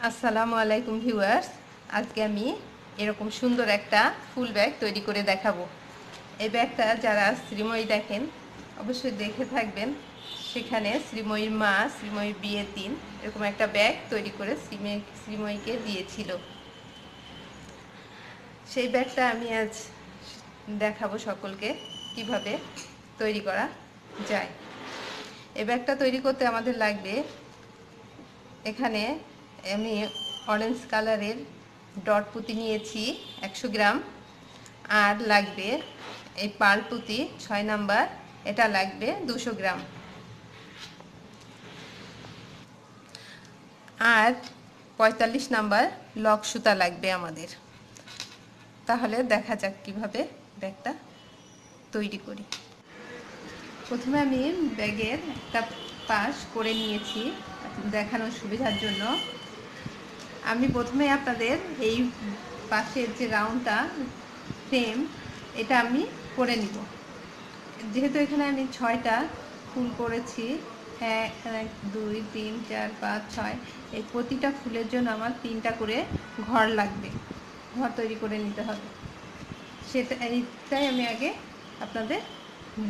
আসসালামু আলাইকুম ভিউয়ার্স, আজকে আমি এরকম সুন্দর একটা ফুল ব্যাগ তৈরি করে দেখাবো। এই ব্যাগটা যারা শ্রীময়ী দেখেন অবশ্যই দেখে থাকবেন। সেখানে শ্রীময়ীর মা শ্রীময়ীর বিয়ের দিন এরকম একটা ব্যাগ তৈরি করে শ্রীময়ীকে দিয়েছিল। সেই ব্যাগটা আমি আজ দেখাবো সকলকে কিভাবে তৈরি করা যায়। এই ব্যাগটা তৈরি করতে আমাদের লাগবে, এখানে আমি অরেঞ্জ কালারের ডট পুঁতি নিয়েছি 100 গ্রাম, আর লাগবে এই পার্ল পুঁতি 6 নাম্বার, এটা লাগবে 200 গ্রাম, আর 45 নাম্বার লক সুতা লাগবে আমাদের। তাহলে দেখা যাক কিভাবে ব্যাগটা তৈরি করি। প্রথমে আমি ব্যাগের একটা পাশ করে নিয়েছি দেখানোর সুবিধার জন্য। আমি প্রথমে আপনাদের এই পাশের যে রাউন্ডটা ফ্রেম, এটা আমি করে নিব। যেহেতু এখানে আমি 6টা ফুল করেছি, 1 2 3 4 5 6, এই প্রতিটা ফুলের জন্য আমার 3টা করে ঘর লাগবে, ঘর তৈরি করে নিতে হবে। এইটাই আমি আগে আপনাদের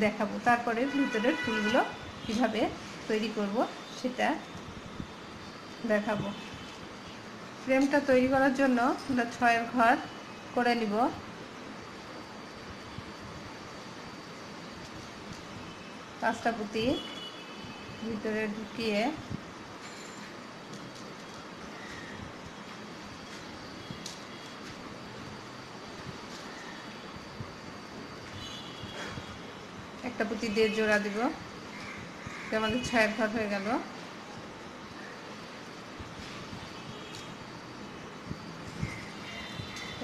দেখাবো, তারপরে ভিতরের ফুলগুলো কিভাবে তৈরি করব সেটা দেখাবো। ফ্রেমটা তৈরি করার জন্য আমরা 6এর ঘর করে নিব। পাঁচটা পুঁতি ভিতরে ঢুকিয়ে একটা পুঁতি দিয়ে জোড়া দিব, আমাদের 6এর ঘর হয়ে গেল।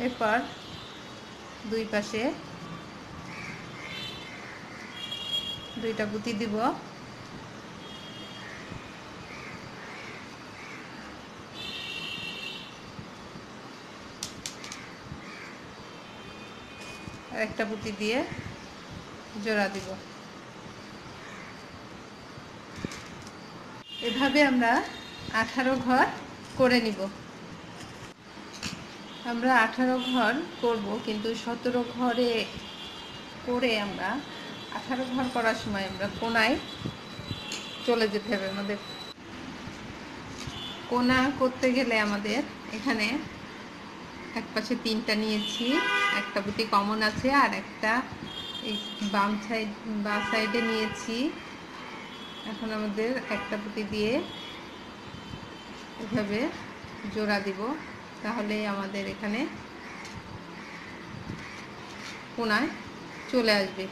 এরপর দুই পাশে 2টা পুঁতি দিব, আর একটা পুঁতি দিয়ে জোড়া দিব। এভাবে আমরা 18 ঘর করে নিব। আমরা 18 ঘর করব, কিন্তু 17 ঘরে করে আমরা 18 ঘর করার সময় আমরা কোনায় চলে যেতে হবে। আমাদের কোনা করতে গেলে আমাদের এখানে এক পাশে 3টা নিয়েছি, একটা পুঁতি কমন আছে, আর একটা এই বাম সাইডে নিয়েছি। এখন আমাদের একটা পুঁতি দিয়ে এভাবে জোড়া দিব, তাহলে আমাদের এখানে কোনায় চলে আসবে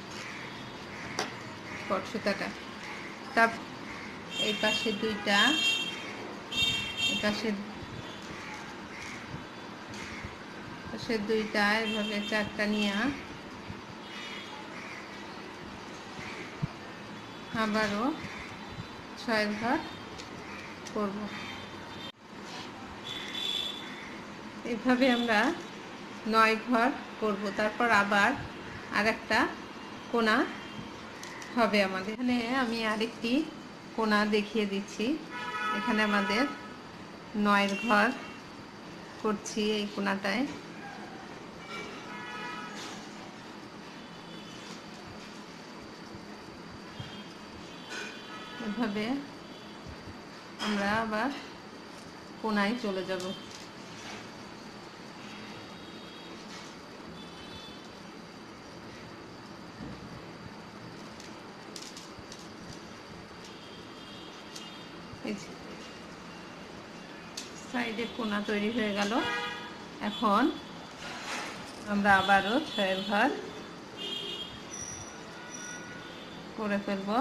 কট সুতাটা। তার এই পাশে 2টা, এই পাশে 2টা, এভাবে 4টা নিয়ে আবারও 6এর ঘর করব। এভাবে আমরা 9 ঘর করব, তারপর আবার আরেকটা কোনা হবে আমাদের। এখানে আমি আরেকটি কোনা দেখিয়ে দিচ্ছি। এখানে আমাদের 9এর ঘর করছি এই কোনাটায়। এভাবে আমরা আবার কোনায় চলে যাব। এই সাইডে কোনা তৈরি হয়ে গেল। এখন আমরা আবারও 6এর ঘর করে ফেলব।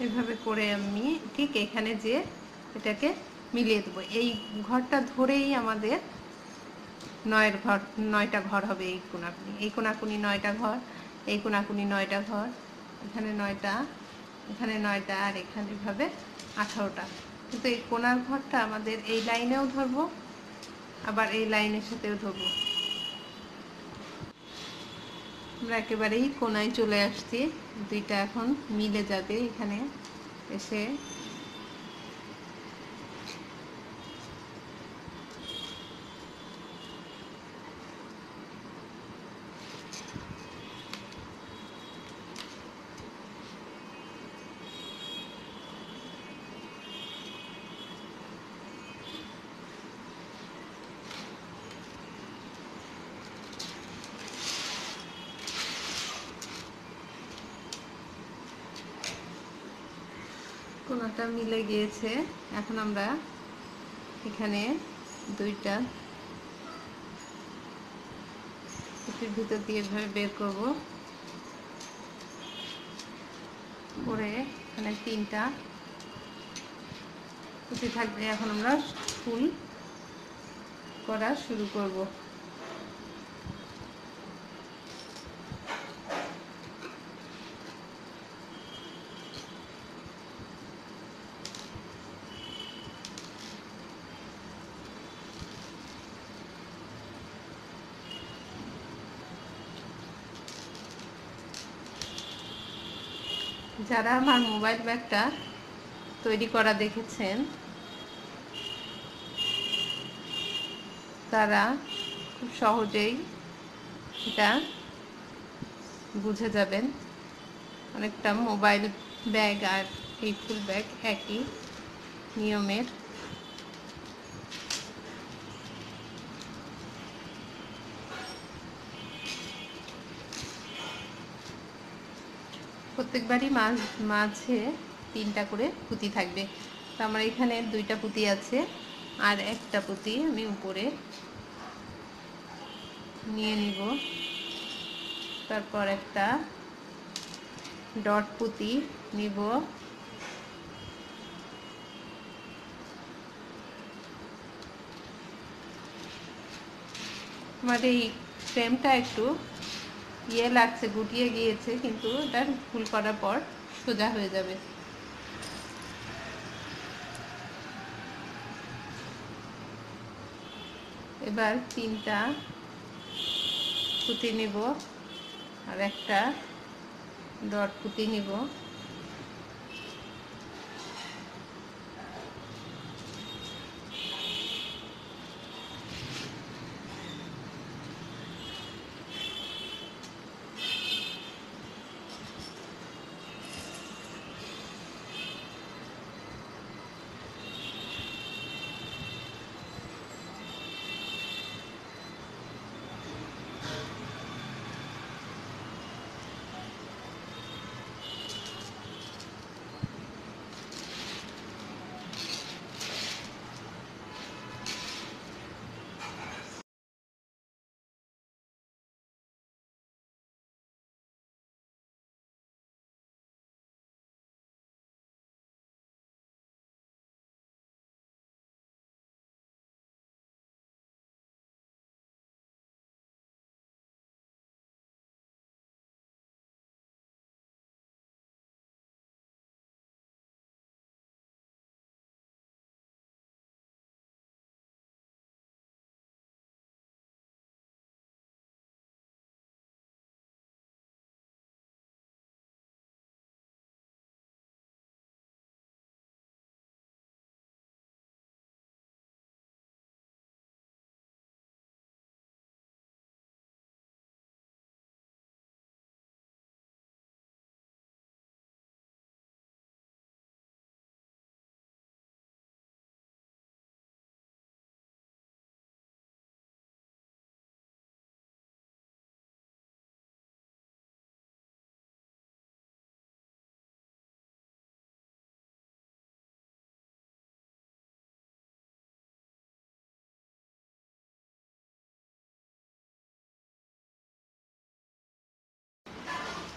এভাবে করে আমি ঠিক এখানে যে এটাকে মিলিয়ে দেবো। এই ঘরটা ধরেই আমাদের 9টা ঘর হবে। এই কোনাকুনি 9টা ঘর, এই কোনাকুনি 9টা ঘর, এখানে 9টা, এখানে 9টা, আর এখানে এভাবে 18টা। কিন্তু এই কোণার ঘরটা আমাদের এই লাইনেও ধরবো, আবার এই লাইনের সাথেও ধরবো। আমরা একেবারেই কোণায় চলে আসছি, দুইটা এখন মিলে যাবে এখানে এসে। কোণাটা মিলে গিয়েছে। এখন আমরা এখানে দুইটা কুচির ভিতর দিয়ে এভাবে বের করব, করে এখানে 3টা কুচি থাকবে। এখন আমরা ফুল করা শুরু করব। যারা আমার মোবাইল ব্যাগটা তৈরি করা দেখেছেন তারা খুব সহজেই এটা বুঝে যাবেন। অনেকটা মোবাইল ব্যাগ আর এই ফুল ব্যাগ একই নিয়মের। প্রত্যেকবারই মাঝে 3টা করে পুঁতি থাকবে। তো আমার এখানে 2টা পুঁতি আছে, আর একটা পুঁতি আমি উপরে নিয়ে নিব। তারপর একটা ডট পুঁতি নিব। আমার এই ফ্রেমটা একটু লাগছে, গুটিয়ে গিয়েছে, কিন্তু এটা ফুল করার পর সোজা হয়ে যাবে। এবার 3টা পুঁতি নিব, আর একটা ডট পুঁতি নিব।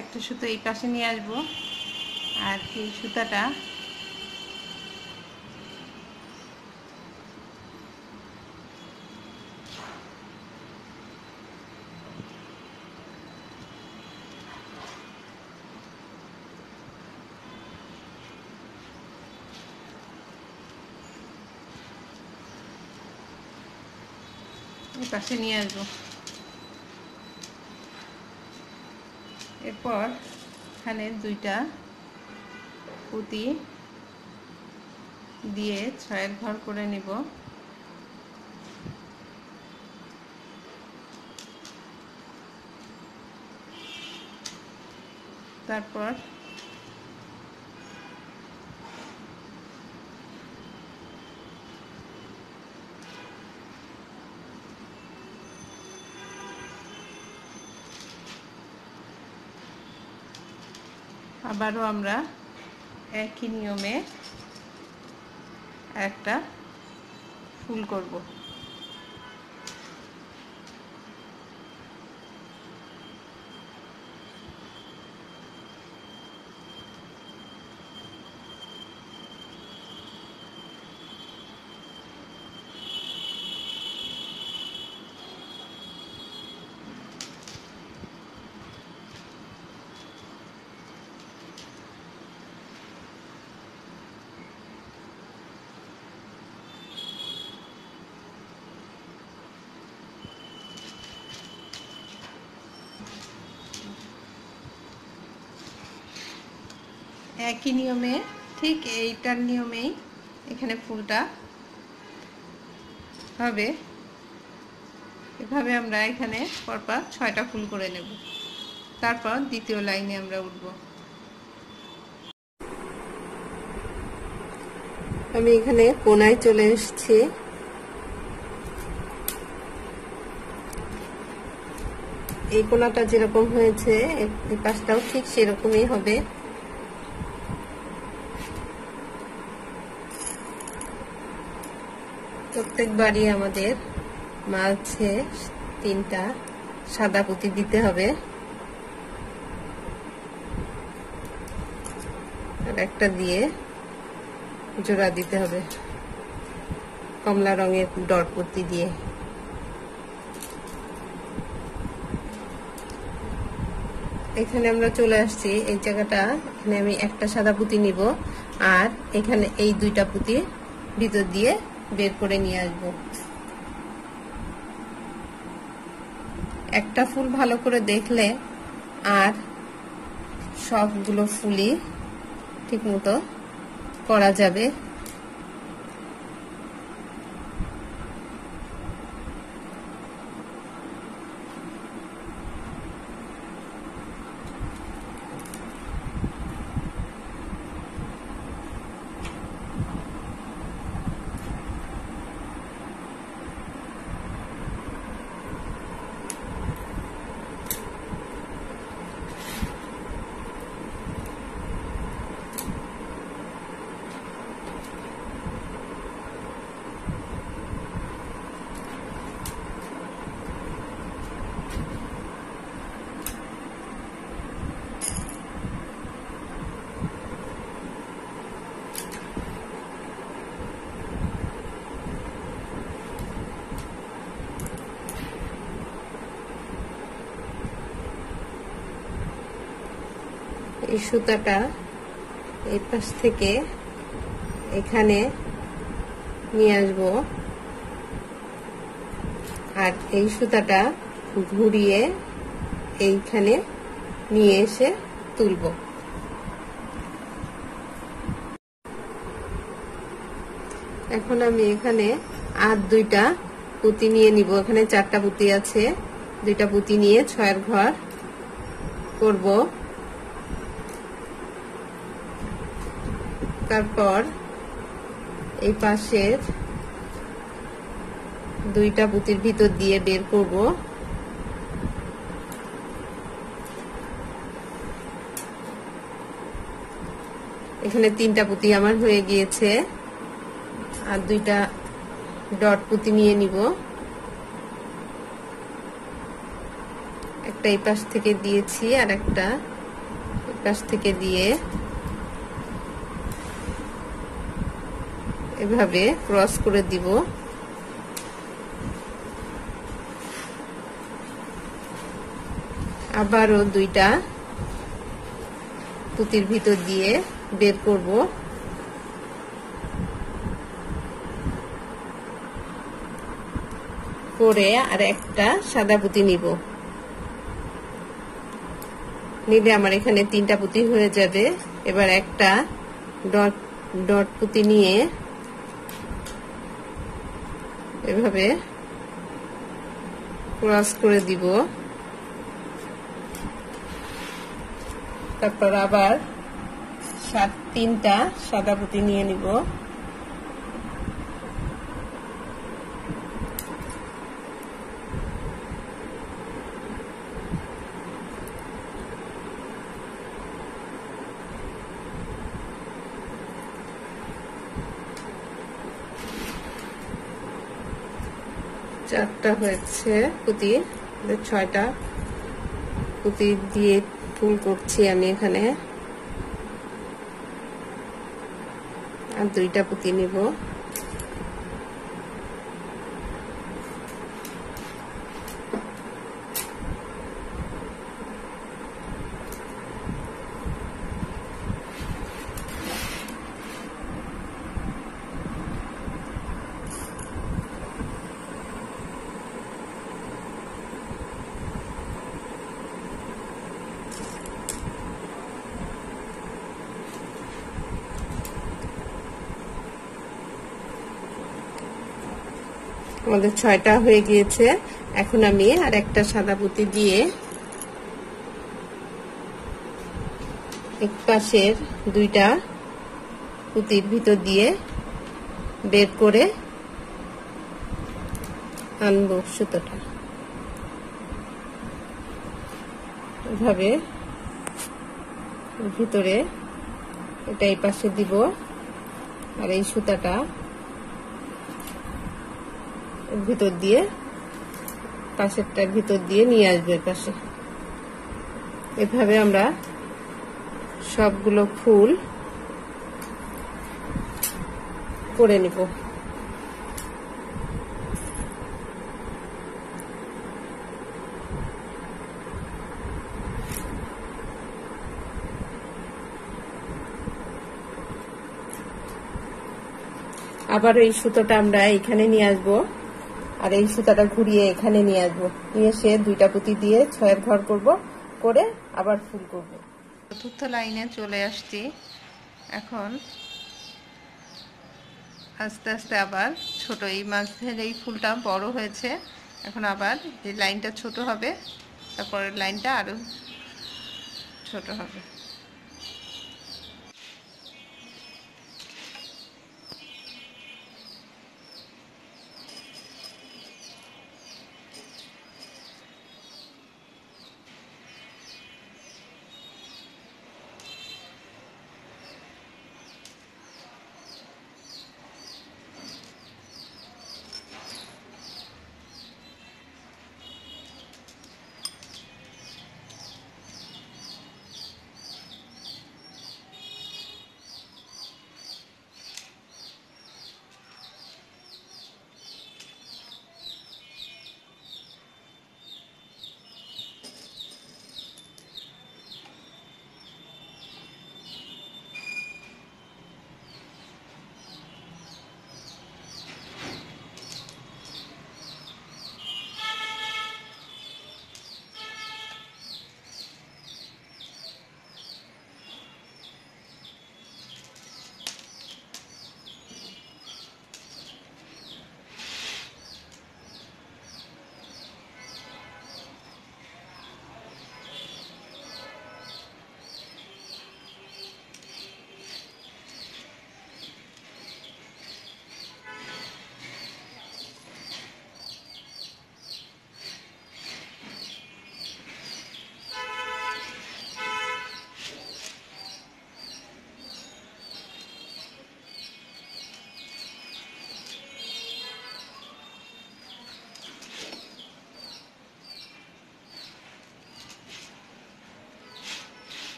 একটা সুতো এই পাশে নিয়ে আসবো, আর এই সুতাটা এই পাশে নিয়ে আসবো। এরপর এখানে দুইটা পুঁতি দিয়ে 6 ঘর করে নিব। তারপর আবারও আমরা একই নিয়মে একটা ফুল করব। একই নিয়মে, ঠিক এইটার নিয়মেই এখানে ফুলটা হবে। এভাবে আমরা এখানে পরপর 6টা ফুল করে নেব। তারপর দ্বিতীয় লাইনে আমরা উঠব। আমি এখানে কোনায় চলে এসেছি। এই কোনাটা যেরকম হয়েছে এই পাশটাও ঠিক সেরকমই হবে। প্রত্যেকবারই আমাদের মাঝে 3টা সাদা পুঁতি দিতে হবে, আর একটা দিয়ে জোড়া দিতে হবে কমলা রঙের ডট পুঁতি দিয়ে। এখানে আমরা চলে আসছি এই জায়গাটা। এখানে আমি একটা সাদা পুঁতি নিব, আর এখানে এই 2টা পুঁতি ভিতর দিয়ে বের করে নিয়ে আসব। একটা ফুল ভালো করে দেখলে আর সবগুলো ফুলই ঠিকমতো করা যাবে। এই সুতাটা এই পাশ থেকে এখানে নিয়ে আসব, আর এই সুতাটা ঘুরিয়ে এইখানে নিয়ে এসে তুলব। এখন আমি এখানে আর 2টা পুঁতি নিয়ে নিব। এখানে 4টা পুঁতি আছে, 2টা পুঁতি নিয়ে 6 ঘর করব। তারপর এই পাশের 2টা পুঁতির ভিতর দিয়ে বের করব। এখানে 3টা পুঁতি আমার হয়ে গিয়েছে, আর 2টা ডট পুঁতি নিয়ে নিব। একটা এই পাশ থেকে দিয়েছি, আর একটা এই পাশ থেকে দিয়ে এভাবে ক্রস করে দিব। আবারও 2টা পুঁতির ভিতর দিয়ে বের করব। করে আর একটা সাদা পুঁতি নিব, নিলে আমার এখানে 3টা পুঁতি হয়ে যাবে। এবার একটা ডট ডট পুঁতি নিয়ে এভাবে ক্রস করে দিব, তারপর আবার 3টা সাদা পুঁতি নিয়ে নিব, চারটা হয়েছে পুঁতি, 6টা পুঁতি দিয়ে ফুল করছি আমি এখানে। আর 2টা পুঁতি নিব, আমাদের 6টা হয়ে গিয়েছে। এখন আমি আর একটা সাদা পুঁতি দিয়ে এক পাশের 2টা পুঁতির ভিতর দিয়ে বের করে আনবো সুতোটা, এভাবে ভিতরে এটা এই পাশে দিব আর এই সুতাটা ভিতর দিয়ে পাশেরটার ভিতর দিয়ে নিয়ে আসবে পাশে। এভাবে আমরা সবগুলো ফুল করে নিব। আবার এই সুতোটা আমরা এখানে নিয়ে আসবো আর এই সুতাটা ঘুরিয়ে এখানে নিয়ে আসবো, নিয়ে এসে 2টা পুঁতি দিয়ে 6-এর ঘর করব, করে আবার ফুল করব। চতুর্থ লাইনে চলে আসছি। এখন আস্তে আস্তে আবার ছোট, এই মাঝের এই ফুলটা বড় হয়েছে, এখন আবার এই লাইনটা ছোট হবে, তারপরের লাইনটা আরো ছোট হবে।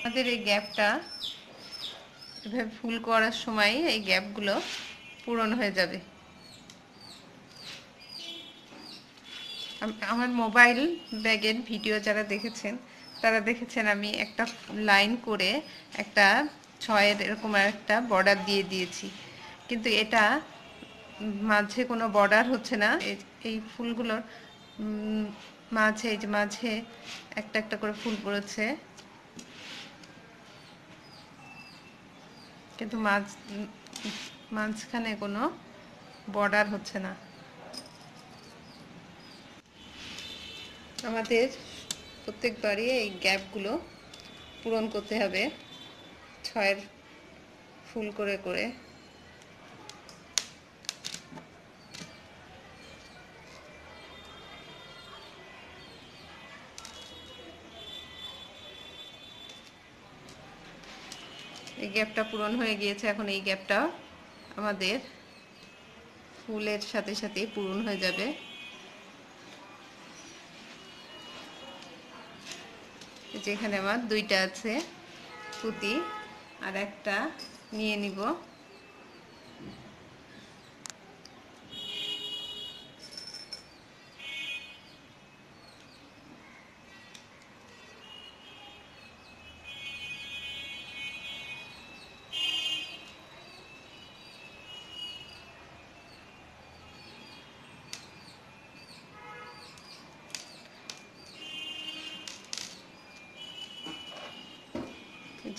আমাদের এই গ্যাপটা এভাবে ফুল করার সময় এই গ্যাপগুলো পূরণ হয়ে যাবে। আমার মোবাইল ব্যাগের ভিডিও যারা দেখেছেন তারা দেখেছেন আমি একটা লাইন করে একটা ছয়ের এরকম একটা বর্ডার দিয়ে দিয়েছি, কিন্তু এটা মাঝে কোনো বর্ডার হচ্ছে না। এই ফুলগুলোর মাঝে, এই যে মাঝে একটা একটা করে ফুল পড়েছে, কিন্তু মাঝখানে কোনো বর্ডার হচ্ছে না। আমাদের প্রত্যেকবারই এই গ্যাপগুলো পূরণ করতে হবে ছয়ের ফুল করে করে। এই গ্যাপটা পূরণ হয়ে গিয়েছে, এখন এই গ্যাপটা আমাদের ফুলের সাথে সাথে পূরণ হয়ে যাবে। যেখানে আমার দুইটা আছে পুঁতি, আর একটা নিয়ে নিব।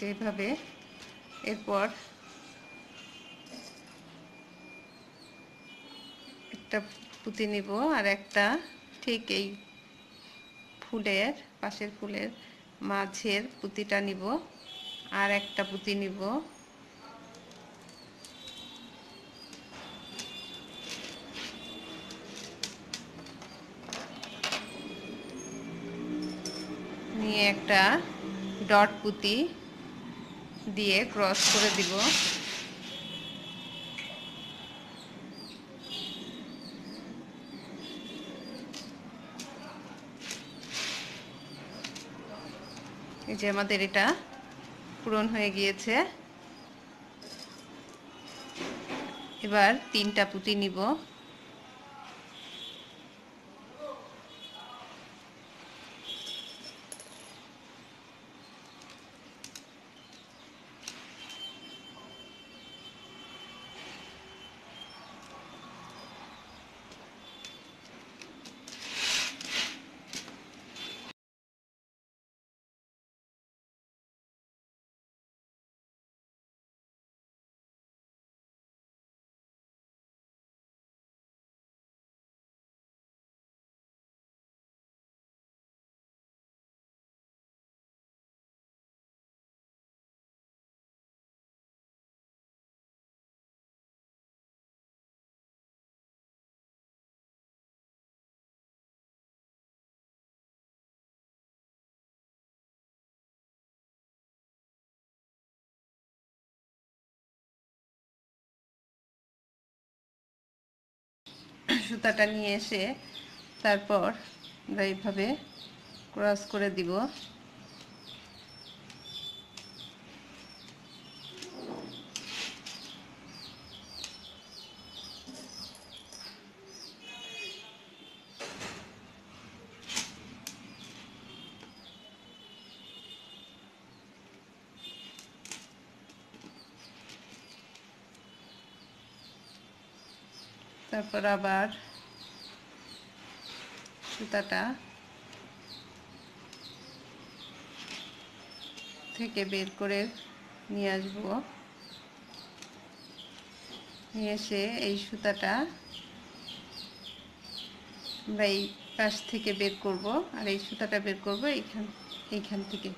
যেভাবে এরপর একটা পুঁতি নিব, আর একটা ঠিক এই ফুলের পাশের ফুলের মাঝের পুঁতিটা নিব, আর একটা পুঁতি নিব, নিয়ে একটা ডট পুঁতি দিয়ে ক্রস করে দিব। এই যে আমাদের এটা পূরণ হয়ে গিয়েছে। এবার তিনটা পুঁতি নিব, সুতাটা নিয়ে এসে তারপর আমরা এইভাবে ক্রস করে দিব। তারপর আবার সুতাটা থেকে বের করে নিয়ে আসব, নিয়ে এসে এই সুতাটা আমরা এই পাশ থেকে বের করব, আর এই সুতাটা বের করব এইখান থেকে।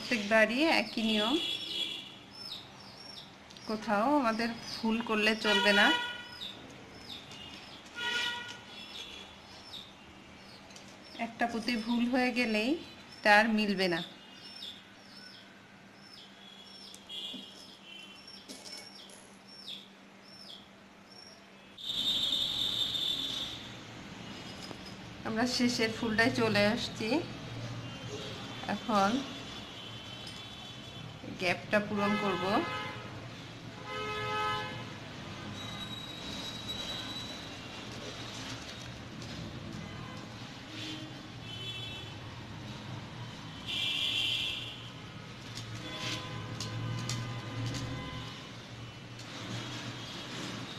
প্রত্যেকবারই একই নিয়ম, কোথাও আমাদের ভুল করলে চলবে না। একটা পুঁতি ভুল হয়ে গেলেই তার মিলবে না। আমরা শেষের ফুলটায় চলে আসছি। এখন গ্যাপটা পূরণ করব।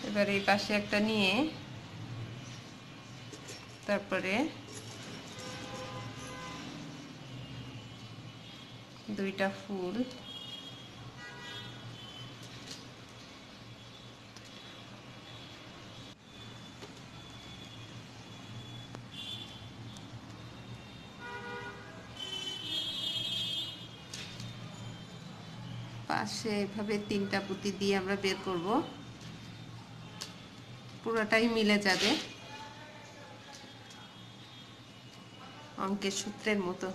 এবার এই পাশে একটা নিয়ে তারপরে দুইটা ফুল পাশে এভাবে তিনটা পুঁতি দিয়ে আমরা বের করব, পুরোটাই মিলে যাবে অঙ্কের সূত্রের মতো।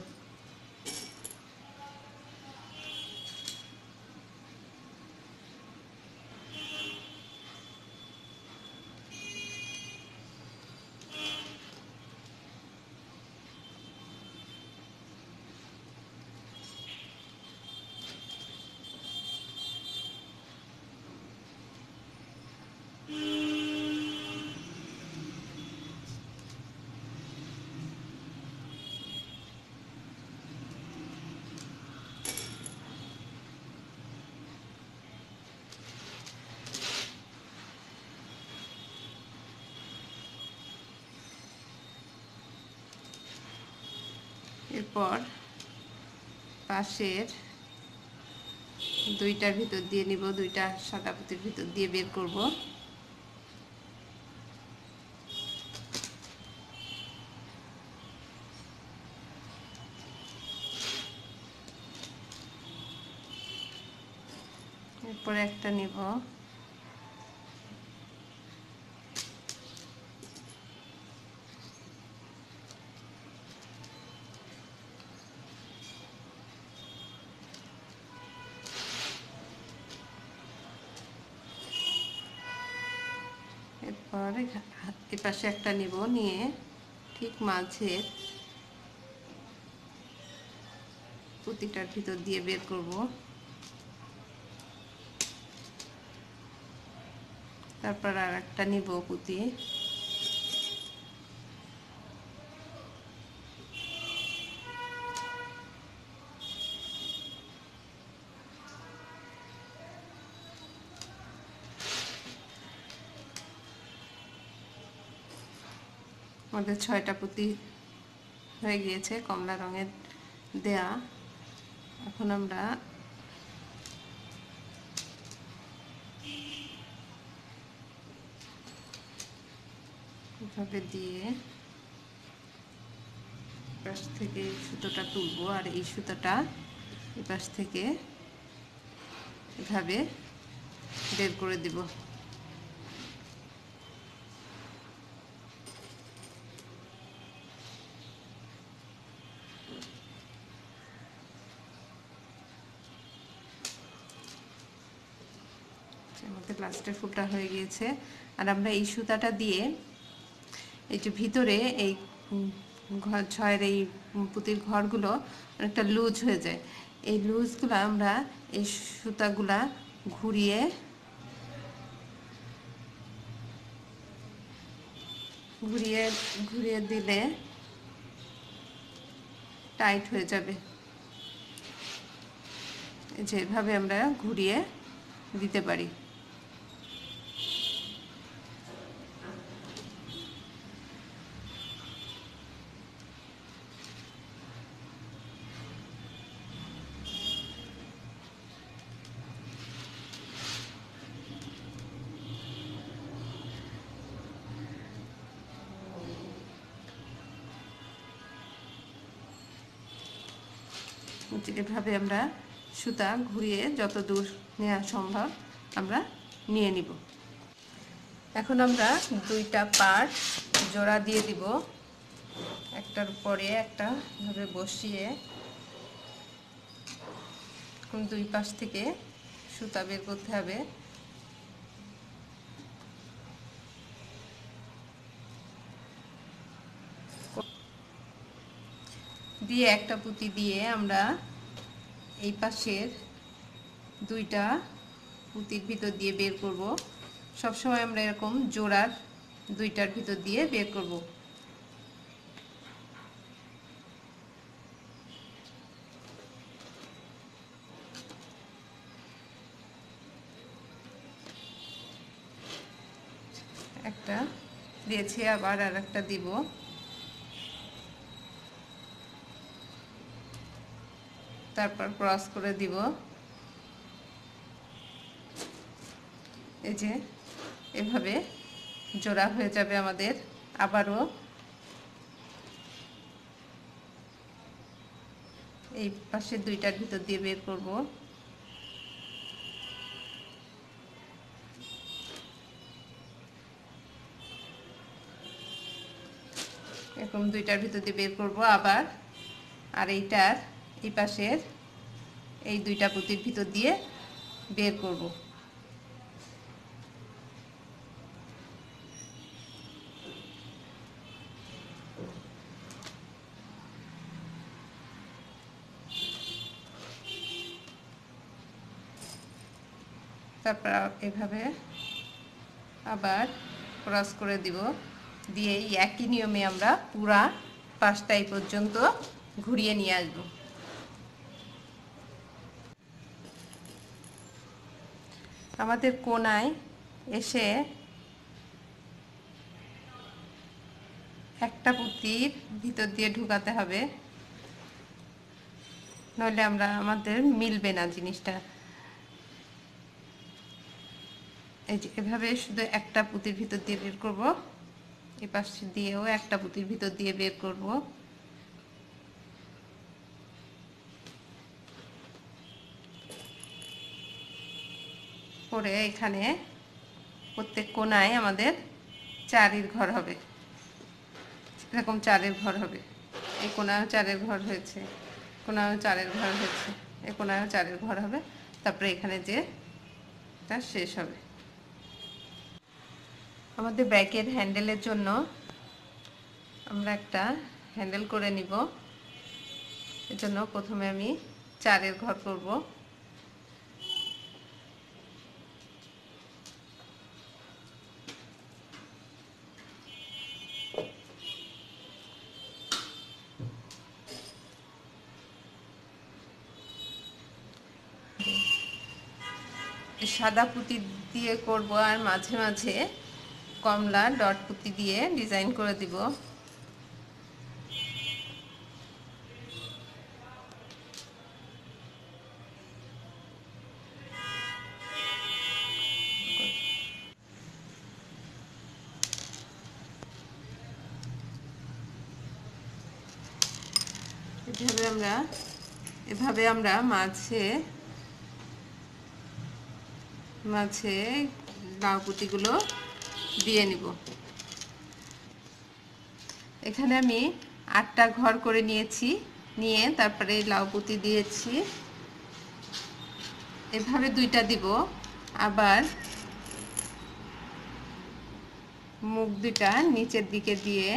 এরপর পাশের দুইটার ভিতর দিয়ে নিব, দুইটা সাদা পুঁতির ভিতর দিয়ে বের করব। এরপর একটা নিব, এরপর এ পাশে একটা নিব, নিয়ে ঠিক মাঝের পুঁতিটার ভিতর দিয়ে বের করব। তারপর আর একটা নিব পুঁতি, আমাদের 6টা পুঁতি হয়ে গিয়েছে কমলা রঙের দেয়া। এখন আমরা এভাবে দিয়ে পাশ থেকে সুতোটা তুলবো, আর এই সুতোটা এই পাশ থেকে এভাবে বের করে দিব। আমাদের লাস্টের ফুলটা হয়ে গিয়েছে। আর আমরা এই সুতাটা দিয়ে এই যে ভিতরে এই ঘর ছয়ের এই পুঁতির ঘরগুলো অনেকটা লুজ হয়ে যায়, এই লুজগুলো আমরা এই সুতাগুলা ঘুরিয়ে ঘুরিয়ে ঘুরিয়ে দিলে টাইট হয়ে যাবে। যেভাবে আমরা ঘুরিয়ে দিতে পারি। এভাবে আমরা সুতা ঘুরিয়ে যত দূর নেওয়া সম্ভব আমরা নিয়ে নিব। এখন আমরা দুইটা পার্ট জোড়া দিয়ে দিব, একটার পরে একটা ভাবে বসিয়ে দুই পাশ থেকে সুতা বের করতে হবে। দিয়ে একটা পুঁতি দিয়ে আমরা এই পাশের দুইটা পুঁতির ভিতর দিয়ে বের করব। সবসময় আমরা এরকম জোড়ার দুইটার ভিতর দিয়ে বের করব। একটা দিয়েছি, আবার আর একটা দিব। তারপর ক্রস করে দিব। এই যে এভাবে জোড়া হয়ে যাবে আমাদের। আবারও এই পাশে দুইটার ভিতর দিয়ে বের করব। এরকম দুইটার ভিতর দিয়ে বের করব আবার, আর এইটার এই পাশের এই দুইটা পুঁতির ভিতর দিয়ে বের করব। তারপর এভাবে আবার ক্রস করে দিব। দিয়ে একই নিয়মে আমরা পুরা পাশটাই পর্যন্ত ঘুরিয়ে নিয়ে আসব। আমাদের কোণায় এসে একটা পুঁতির ভিতর দিয়ে ঢুকাতে হবে, নইলে আমাদের মিলবে না জিনিসটা। এই যে এভাবে শুধু একটা পুঁতির ভিতর দিয়ে বের করব, এই পাশ দিয়েও একটা পুঁতির ভিতর দিয়ে বের করব। করে এখানে প্রত্যেক কোণায় আমাদের চারের ঘর হবে, এরকম চারের ঘর হবে। এই কোণায়ও চারের ঘর হয়েছে, কোণায়ও চারের ঘর হয়েছে, এই কোণায়ও চারের ঘর হবে। তারপরে এখানে যে তা শেষ হবে। আমাদের ব্যাগের হ্যান্ডেলের জন্য আমরা একটা হ্যান্ডেল করে নিব। এর জন্য প্রথমে আমি চারের ঘর করব। সাদা পুঁতি দিয়ে করব, আর মাঝে মাঝে কমলা ডট পুঁতি দিয়ে ডিজাইন করে দিব। এভাবে আমরা মাঝে মাঝে লাউ পুঁতিগুলো দিয়ে নিব। এখানে আমি 8টা ঘর করে নিয়েছি, নিয়ে তারপরে লাউ পুঁতি দিয়েছি। এভাবে দুইটা দিব, আবার মুখ দুইটা নিচের দিকে দিয়ে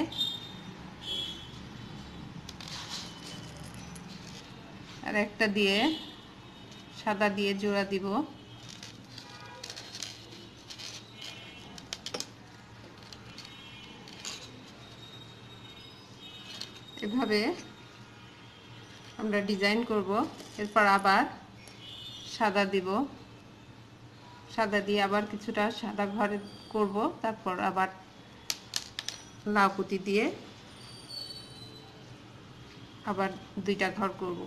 আর একটা দিয়ে সাদা দিয়ে জোড়া দিব। এভাবে আমরা ডিজাইন করব। এরপর আবার সাদা দিব, সাদা দিয়ে আবার কিছুটা সাদা ঘরে করব। তারপর আবার লাউ পুঁতি দিয়ে আবার দুইটা ঘর করব।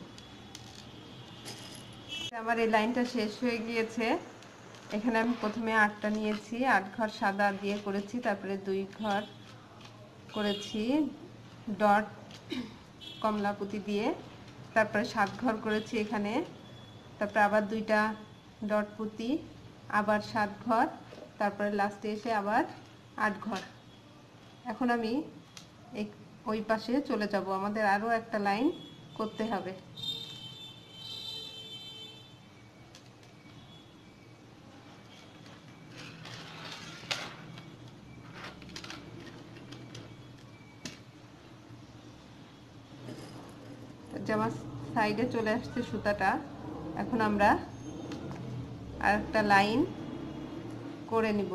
আমার এই লাইনটা শেষ হয়ে গিয়েছে। এখানে আমি প্রথমে 8টা নিয়েছি, 8 ঘর সাদা দিয়ে করেছি, তারপরে 2 ঘর করেছি ডট কমলা পুঁতি দিয়ে, তারপরে 7 ঘর করেছি এখানে, তারপরে আবার 2টা ডট পুঁতি, আবার 7 ঘর, তারপরে লাস্টে এসে আবার 8 ঘর। এখন আমি ওই পাশে চলে যাব, আমাদের আরও একটা লাইন করতে হবে। জামার সাইডে চলে আসছে সুতাটা, এখন আমরা আর একটা লাইন করে নিব।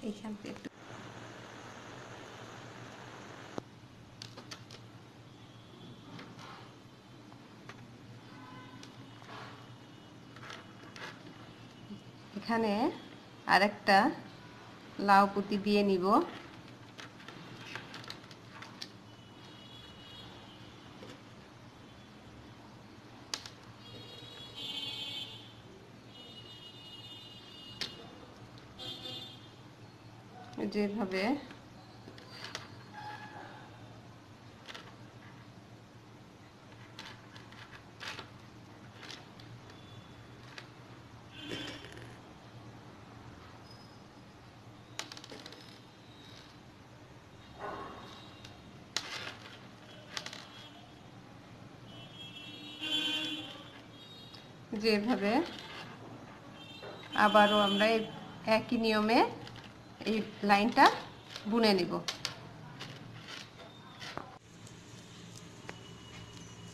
এইখান থেকে একটু এখানে আরেকটা লাউ পুঁতি দিয়ে নিব। যেভাবে যেভাবে আবারও আমরা একই নিয়মে এই লাইনটা বুনে নিব।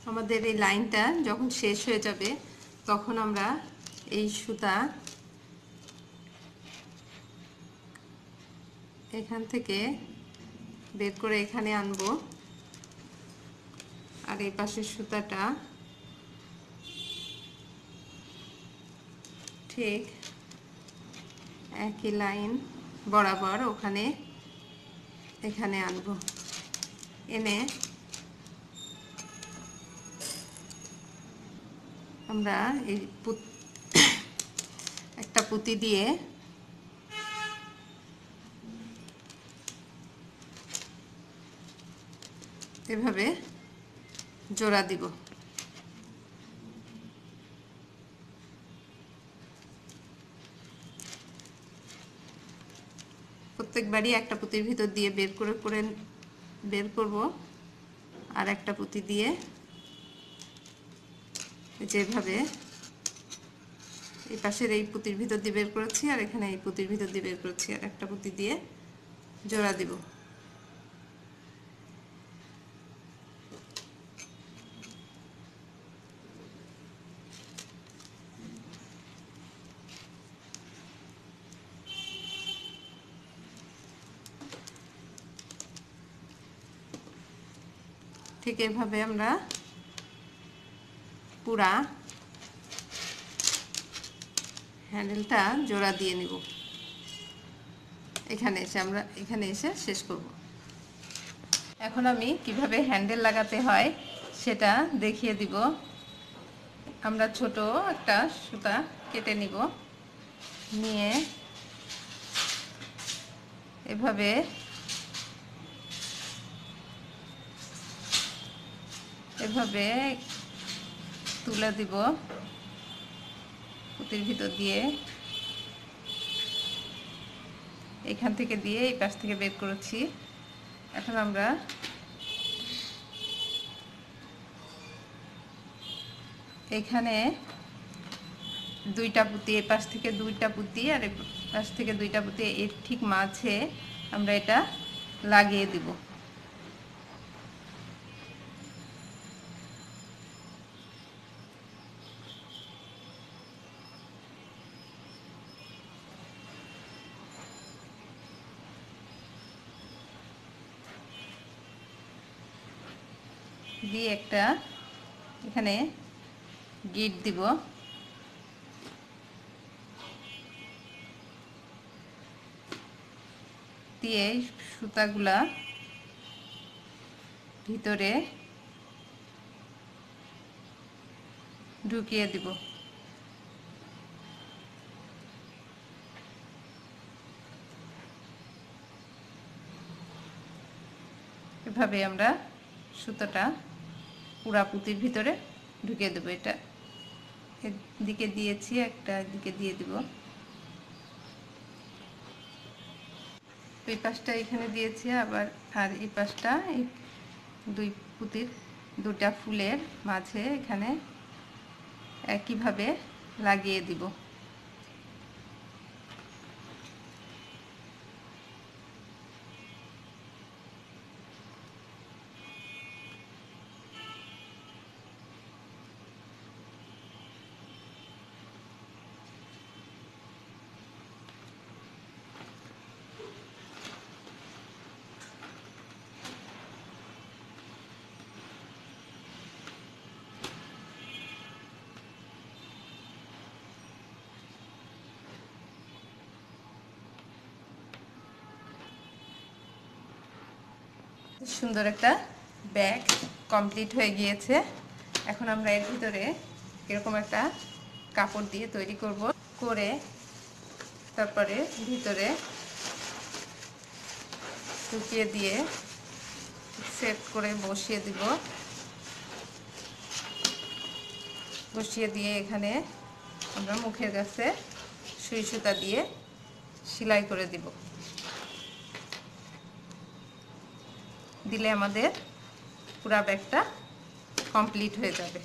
আমাদের এই লাইনটা যখন শেষ হয়ে যাবে তখন আমরা এই সুতা এখান থেকে বের করে এখানে আনবো, আর এই পাশের সুতাটা ঠিক একই লাইন বরাবর ওখানে এখানে আনবো, এনে আমরা এই একটা পুঁতি দিয়ে এভাবে জোড়া দিব। প্রত্যেকবারই একটা পুঁতির ভিতর দিয়ে বের করব, আর একটা পুঁতি দিয়ে যেভাবে এই পাশের এই পুঁতির ভিতর দিয়ে বের করেছি, আর এখানে এই পুঁতির ভিতর দিয়ে বের করেছি, আর একটা পুঁতি দিয়ে জোড়া দিব। ঠিক এভাবে আমরা পুরা হ্যান্ডেলটা জোড়া দিয়ে নিব। আমরা এখানে এসে শেষ করব। এখন আমি কিভাবে হ্যান্ডেল লাগাতে হয় সেটা দেখিয়ে দিব। আমরা ছোট একটা সুতা কেটে নিব, নিয়ে এভাবে তুলে দিব পুঁতির ভিতর দিয়ে, এখান থেকে দিয়ে এই পাশ থেকে বের করেছি। এখন আমরা এখানে 2টা পুঁতি, এই পাশ থেকে 2টা পুঁতি আর এই পাশ থেকে 2টা পুঁতি, এর ঠিক মাঝে আমরা এটা লাগিয়ে দিব। দিয়ে একটা এখানে গিট দিব, দিয়ে সুতাগুলা ভিতরে ঢুকিয়ে দিব। এভাবে আমরা সুতোটা পুরা পুঁতির ভিতরে ঢুকিয়ে দেবো। এটা এদিকে দিয়েছি, একটা দিকে দিয়ে দিব, এই পাশটা এখানে দিয়েছি আবার, আর এই পাশটা এই দুই পুঁতির দুটা ফুলের মাঝে এখানে একইভাবে লাগিয়ে দিব। সুন্দর একটা ব্যাগ কমপ্লিট হয়ে গিয়েছে। এখন আমরা এর ভিতরে এরকম একটা কাপড় দিয়ে তৈরি করব, করে তারপরে ভিতরে ঢুকিয়ে দিয়ে সেট করে বসিয়ে দিব। বসিয়ে দিয়ে এখানে আমরা মুখের কাছে সুই সুতা দিয়ে সেলাই করে দিব। দিলে আমাদের পুরা ব্যাগটা কমপ্লিট হয়ে যাবে।